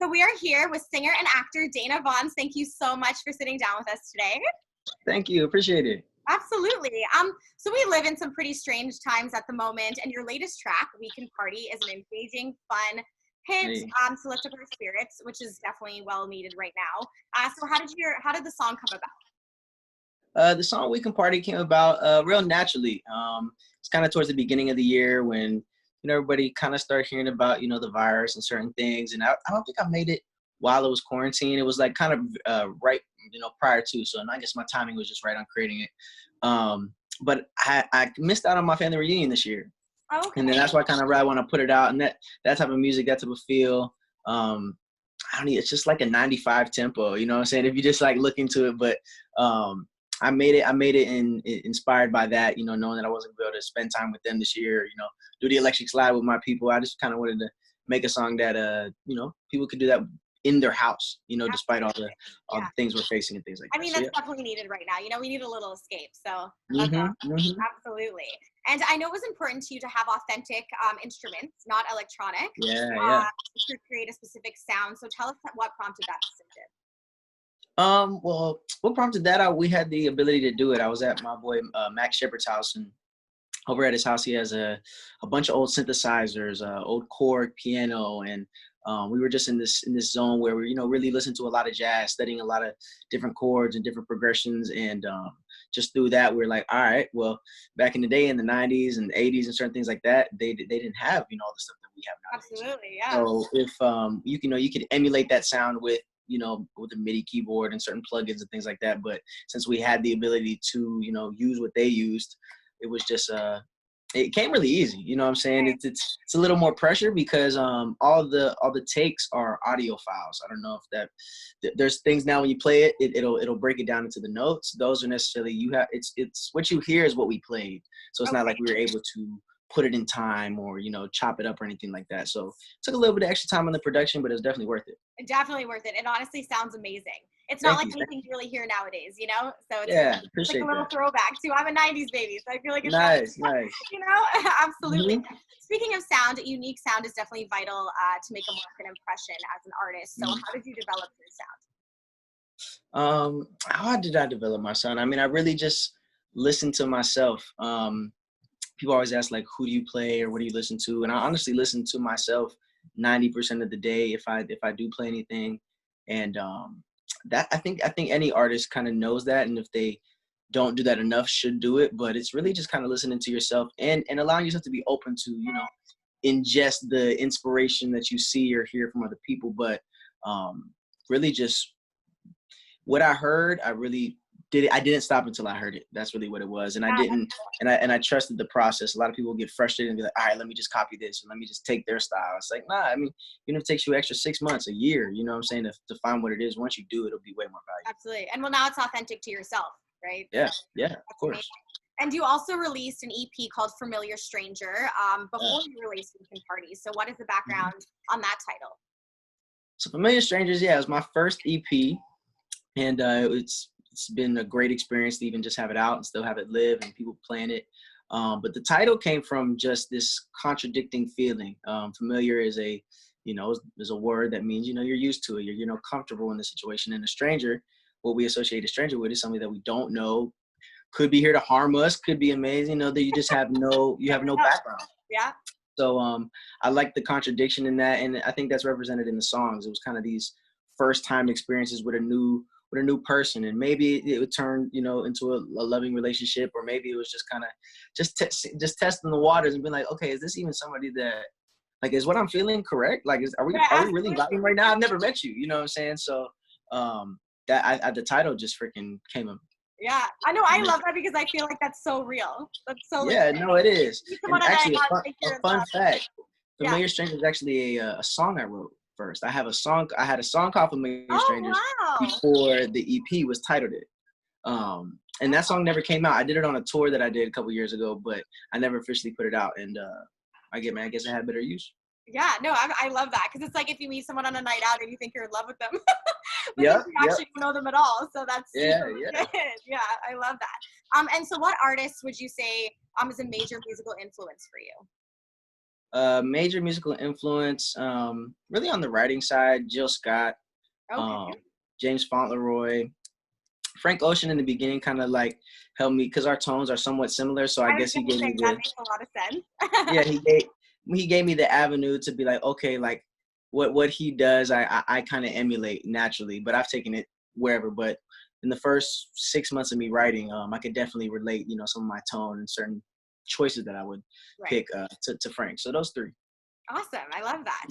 So we are here with singer and actor Dana Vaughns. Thank you so much for sitting down with us today. Thank you. Appreciate it. Absolutely. So we live in some pretty strange times at the moment, and your latest track, "We Can Party," is an engaging, fun hit Hey. to lift up our spirits, which is definitely well needed right now. So how did the song come about? The song "We Can Party" came about real naturally. It's kind of towards the beginning of the year when everybody kind of started hearing about the virus and certain things, and I don't think I made it while it was quarantine. It was like kind of right prior to, so I guess my timing was just right on creating it. But I missed out on my family reunion this year, Okay. and then that's why I kind of really want to put it out, and that type of music, that type of feel. I don't need, it's just like a 95 tempo, you know what I'm saying? If you just like look into it, but I made it inspired by that, knowing that I wasn't gonna be able to spend time with them this year, do the electric slide with my people. I just kind of wanted to make a song that people could do that in their house, despite all the Yeah. things we're facing and things like I that. mean, So that's yeah. definitely needed right now. We need a little escape. So that's hmm hmm absolutely. And I know it was important to you to have authentic instruments, not electronic, Yeah. to create a specific sound. So tell us what prompted that decision. Well, what prompted that out? We had the ability to do it. I was at my boy Max Shepard's house, and over at his house, he has a bunch of old synthesizers, old Korg piano, and we were just in this zone where we really listened to a lot of jazz, studying a lot of different chords and different progressions, and just through that, we are like, all right, well, back in the day in the '90s and '80s and certain things like that, they didn't have all the stuff that we have nowadays. Absolutely, yeah. So if you could emulate that sound with with a MIDI keyboard and certain plugins and things like that, but since we had the ability to use what they used, it was just it came really easy. You know what I'm saying? It's a little more pressure because all the takes are audio files. I don't know if there's things now when you play it, it'll break it down into the notes. Those are necessarily it's what you hear is what we played. So it's not like we were able to put it in time or chop it up or anything like that. So it took a little bit of extra time on the production, but it was definitely worth it. Definitely worth it. It honestly sounds amazing. It's not Thank like you. anything you really hear nowadays, So it's Yeah, it's like appreciate a little that. throwback too. I'm a '90s baby, so I feel like it's Nice. absolutely. hmm Speaking of sound, unique sound is definitely vital to make a mark and impression as an artist. So how did you develop your sound? How did I develop my sound? I mean, I really just listened to myself. People always ask like, who do you play or what do you listen to? And I honestly listen to myself 90% of the day if I do play anything. And that I think any artist kind of knows that, and if they don't do that enough, should do it. But it's really just kind of listening to yourself and allowing yourself to be open to ingest the inspiration that you see or hear from other people. But really just what I heard, I really did it. I didn't stop until I heard it. That's really what it was. And I didn't, and I trusted the process. A lot of people get frustrated and be like, all right, let me just copy this and let me just take their style. It's like, nah, I mean, even if it takes you extra 6 months, a year, you know what I'm saying, to find what it is. Once you do, it'll be way more valuable. Absolutely. And well, now it's authentic to yourself, right? Yeah, So yeah, of that's course. amazing. And you also released an EP called "Familiar Stranger" before you released "We Can Party." So what is the background on that title? So Familiar Strangers, yeah, it was my first EP, and it's been a great experience to even just have it out and still have it live and people playing it. But the title came from just this contradicting feeling. Familiar is is a word that means you're used to it, you're comfortable in the situation. And a stranger, what we associate a stranger with is somebody that we don't know, could be here to harm us, could be amazing, that you just have no background. Yeah. So I like the contradiction in that, and I think that's represented in the songs. It was kind of these first time experiences with a new person, and maybe it would turn into a loving relationship, or maybe it was just kind of just testing the waters and being like, okay, is this even somebody that like is what I'm feeling correct? Like, are we really vibing right now? I've never met you, you know what I'm saying? So the title just freaking came up. Yeah, I know. I love that because I feel like that's so real. That's so Yeah, no, it is. And actually, a fun fact: Yeah. "Familiar Stranger" is actually a song I wrote first. I had a song called "Familiar Strangers" Wow. before the EP was titled it. And that song never came out. I did it on a tour that I did a couple years ago, but I never officially put it out. And I guess I had better use. Yeah, no, I love that because it's like if you meet someone on a night out and you think you're in love with them, but Yep, then you actually don't know them at all. So that's yeah, super yeah. good. Yeah, I love that. And so what artists would you say is a major musical influence for you? Major musical influence, really on the writing side, Jill Scott, um, Okay. James Fauntleroy, Frank Ocean in the beginning kind of like helped me because our tones are somewhat similar. So I I was guess he gonna gave say me that the makes a lot of yeah sense. he gave me the avenue to be like, okay, like what he does, I kind of emulate naturally, but I've taken it wherever. But in the first 6 months of me writing, I could definitely relate, some of my tone and certain choices that I would Right. pick to Frank. So those three. Awesome. I love that.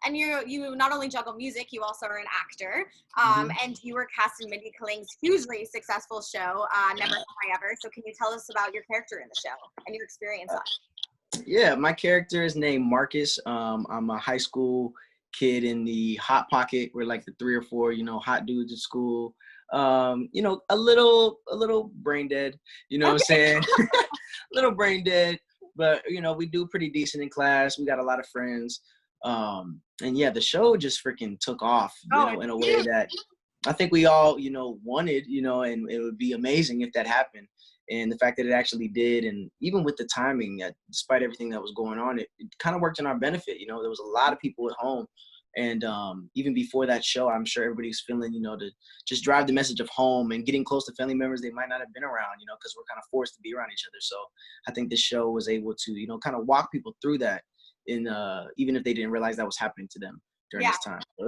And you not only juggle music, you also are an actor. Hmm. And you were cast in Mindy Kaling's hugely successful show, Never Have I Ever. So can you tell us about your character in the show and your experience on it? Yeah, my character is named Marcus. I'm a high school kid in the hot pocket. We're like the three or four, hot dudes at school. A little brain dead. You know what I'm Okay. saying? A little brain dead, but we do pretty decent in class. We got a lot of friends. And yeah, the show just freaking took off, Oh, in a it's way huge. that I think we all, wanted, and it would be amazing if that happened. And the fact that it actually did, and even with the timing, despite everything that was going on, it kind of worked in our benefit. There was a lot of people at home, and even before that show, I'm sure everybody's feeling, to just drive the message of home and getting close to family members they might not have been around, because we're kind of forced to be around each other. So I think this show was able to, kind of walk people through that, in even if they didn't realize that was happening to them during Yeah. this time. So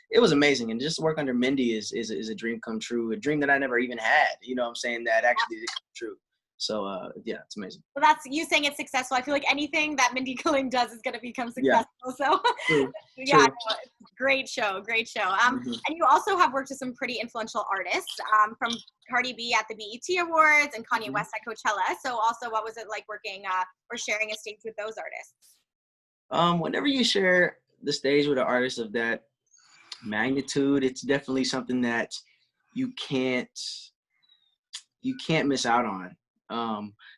it was amazing, and just to work under Mindy is a dream come true, a dream that I never even had. You know what I'm saying, that actually did come true. So yeah, it's amazing. Well, that's you saying it's successful. I feel like anything that Mindy Kaling does is going to become Yeah, successful. So, true, yeah, true. no, it's a great show, great show. Hmm. And you also have worked with some pretty influential artists, from Cardi B at the BET Awards and Kanye Hmm. West at Coachella. So, also, what was it like working or sharing a stage with those artists? Whenever you share the stage with an artist of that magnitude, it's definitely something that you can't miss out on.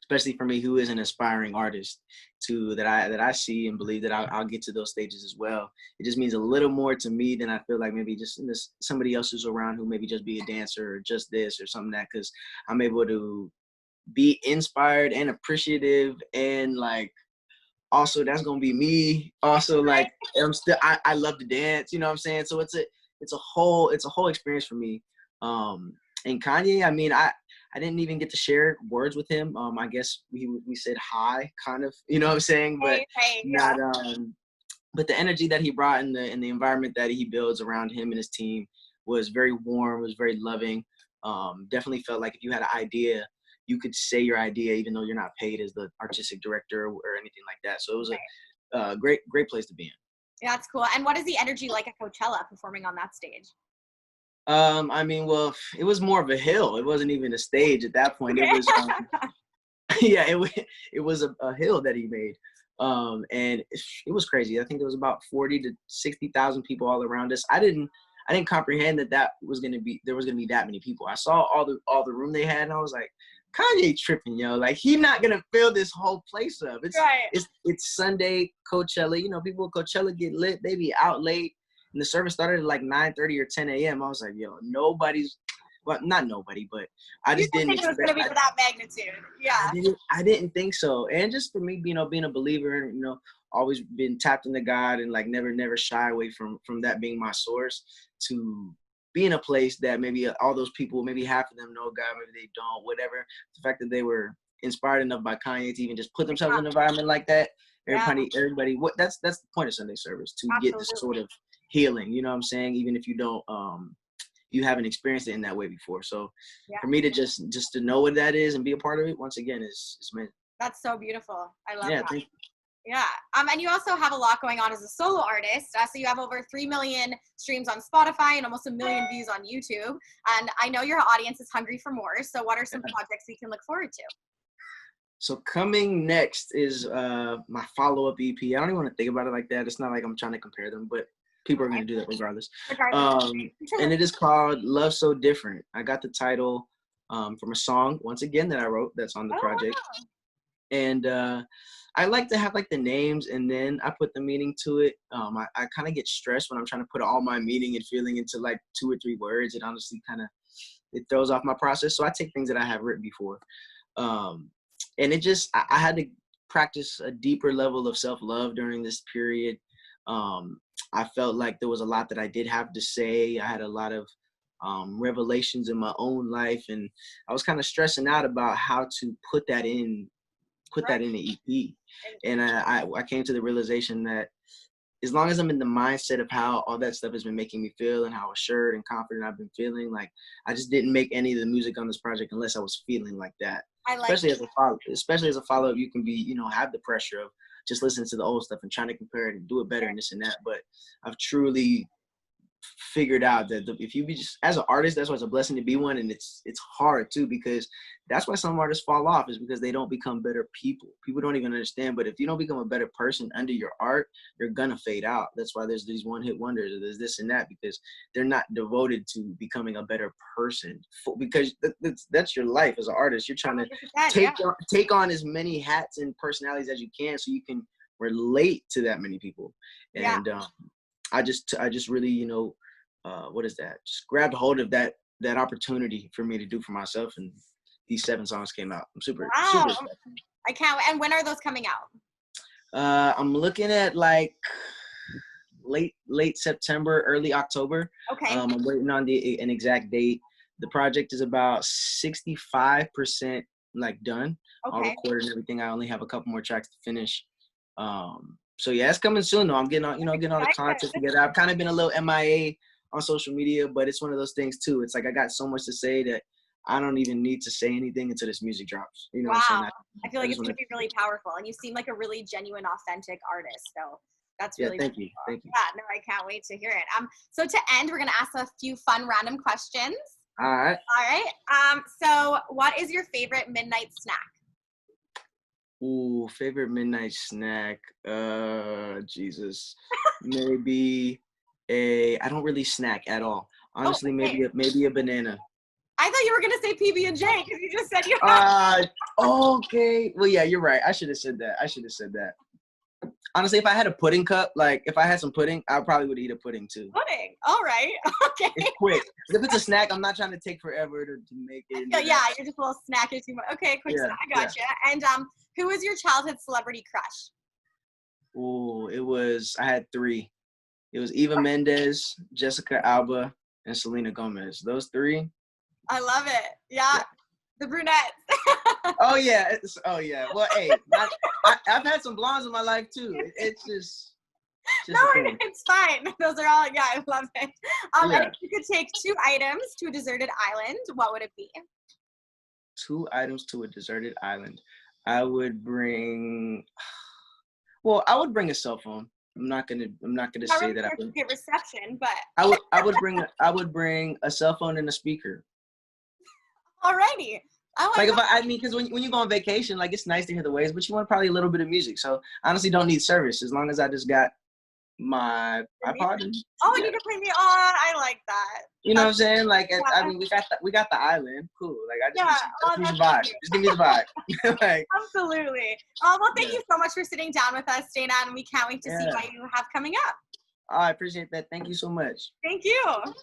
Especially for me, who is an aspiring artist, to that I see and believe that I'll get to those stages as well. It just means a little more to me than I feel like maybe just somebody else who's around who maybe just be a dancer or just this or something, that because I'm able to be inspired and appreciative, and like also that's gonna be me. Also, like I love to dance. You know what I'm saying? So it's a whole experience for me. And Kanye, I mean, I didn't even get to share words with him. I guess we said hi, kind of. You know what I'm saying? But Hey, yeah. not. But the energy that he brought in the environment that he builds around him and his team was very warm. Was very loving. Definitely felt like if you had an idea, you could say your idea even though you're not paid as the artistic director or anything like that. So it was a great place to be in. Yeah, that's cool. And what is the energy like at Coachella performing on that stage? I mean, well, it was more of a hill. It wasn't even a stage at that point. It Okay. was, yeah, it was a hill that he made, and it was crazy. I think there was about 40 to 60,000 people all around us. I didn't comprehend that there was gonna be that many people. I saw all the room they had, and I was like, Kanye tripping, yo. Like, he not gonna fill this whole place up. It's Right. it's it's Sunday, Coachella. People at Coachella get lit. They be out late, and the service started at like 9:30 or 10 a.m. I was like, yo, well, not nobody, but I You just didn't didn't think it was going to expect. be to that magnitude. I Yeah. didn't I didn't think so. And just for me, being a believer, always been tapped into God, and like never shy away from that being my source, to be in a place that maybe all those people, maybe half of them know God, maybe they don't, whatever. The fact that they were inspired enough by Kanye to even just put themselves in an environment like that. Yeah, Everybody, what that's the point of Sunday service, to get this sort absolutely. of healing. You know what I'm saying? Even if you don't you haven't experienced it in that way before. So Yeah. for me to just to know what that is and be a part of it, once again, is amazing. That's so beautiful. I love Yeah, that. thank Yeah. And you also have a lot going on as a solo artist. So you have over 3 million streams on Spotify and almost 1 million views on YouTube. And I know your audience is hungry for more. So what are some you. projects we can look forward to? So coming next is my follow-up EP. I don't even want to think about it like that. It's not like I'm trying to compare them, but people are going Okay. to do that regardless. Regardless. And it is called Love So Different. I got the title from a song, once again, that I wrote that's on the Oh, project. wow. And I like to have like the names and then I put the meaning to it. I kind of get stressed when I'm trying to put all my meaning and feeling into like 2 or 3 words. It honestly it throws off my process. So I take things that I have written before. Um, and I had to practice a deeper level of self-love during this period. I felt like there was a lot that I did have to say. I had a lot of revelations in my own life, and I was kind of stressing out about how to put that in the EP. And I came to the realization that as long as I'm in the mindset of how all that stuff has been making me feel and how assured and confident I've been feeling, like I just didn't make any of the music on this project unless I was feeling like that. I like Especially as a follow-up, you can be, have the pressure of just listening to the old stuff and trying to compare it and do it better and this and that. But I've truly figured out that if you be just as an artist, that's why it's a blessing to be one, and it's hard too, because that's why some artists fall off, is because they don't become better people. People don't even understand, but if you don't become a better person under your art, you're gonna fade out. That's why there's these one-hit wonders, or there's this and that, because they're not devoted to becoming a better person. Because that's your life as an artist. You're trying to take on as many hats and personalities as you can, so you can relate to that many people. And I just really, what is that? Just grabbed hold of that opportunity for me to do for myself, and these 7 songs came out. I'm super excited. I can't. And when are those coming out? I'm looking at like late September, early October. Okay. I'm waiting on an exact date. The project is about 65% like done, all recorded and everything. I only have a couple more tracks to finish. So yeah, it's coming soon though. I'm getting all the content together. I've kind of been a little MIA on social media, but it's one of those things too. It's like I got so much to say that I don't even need to say anything until this music drops. You know what I'm saying? I feel like it's gonna be really powerful, and you seem like a really genuine, authentic artist. So that's really thank you. Yeah, no, I can't wait to hear it. So to end, we're gonna ask a few fun random questions. All right. So what is your favorite midnight snack? Ooh, favorite midnight snack. Jesus. Maybe I don't really snack at all. Honestly, maybe a banana. I thought you were gonna say PB&J because you just said you. Okay. Well, yeah, you're right. I should have said that. Honestly, if I had a pudding cup, like if I had some pudding, I probably would eat a pudding too. Pudding. All right. Okay. It's quick. If it's a snack, I'm not trying to take forever to make it. Yeah, you're just a little snacky too much. Okay, quick snack. I gotcha. Yeah. And who was your childhood celebrity crush? Oh, I had 3. It was Eva Mendes, Jessica Alba, and Selena Gomez. Those 3. I love it. Yeah. The brunettes. Oh yeah. Well, hey, I've had some blondes in my life too. It's just no, it's fine. Those are all. Yeah, I love it. And if you could take 2 items to a deserted island, what would it be? 2 items to a deserted island. I would bring. Well, I would bring a cell phone. I'm not gonna say that I would get reception, but I would bring a cell phone and a speaker. Alrighty. Because when you go on vacation, like it's nice to hear the waves, but you want probably a little bit of music. So honestly, don't need service as long as I just got my iPod. And you can play me on. I like that. You know what I'm saying? Like, we got the island. Cool. Like, I just the vibe. Just give me the vibe. Like, absolutely. Well, thank you so much for sitting down with us, Dana, and we can't wait to see what you have coming up. I appreciate that. Thank you so much. Thank you.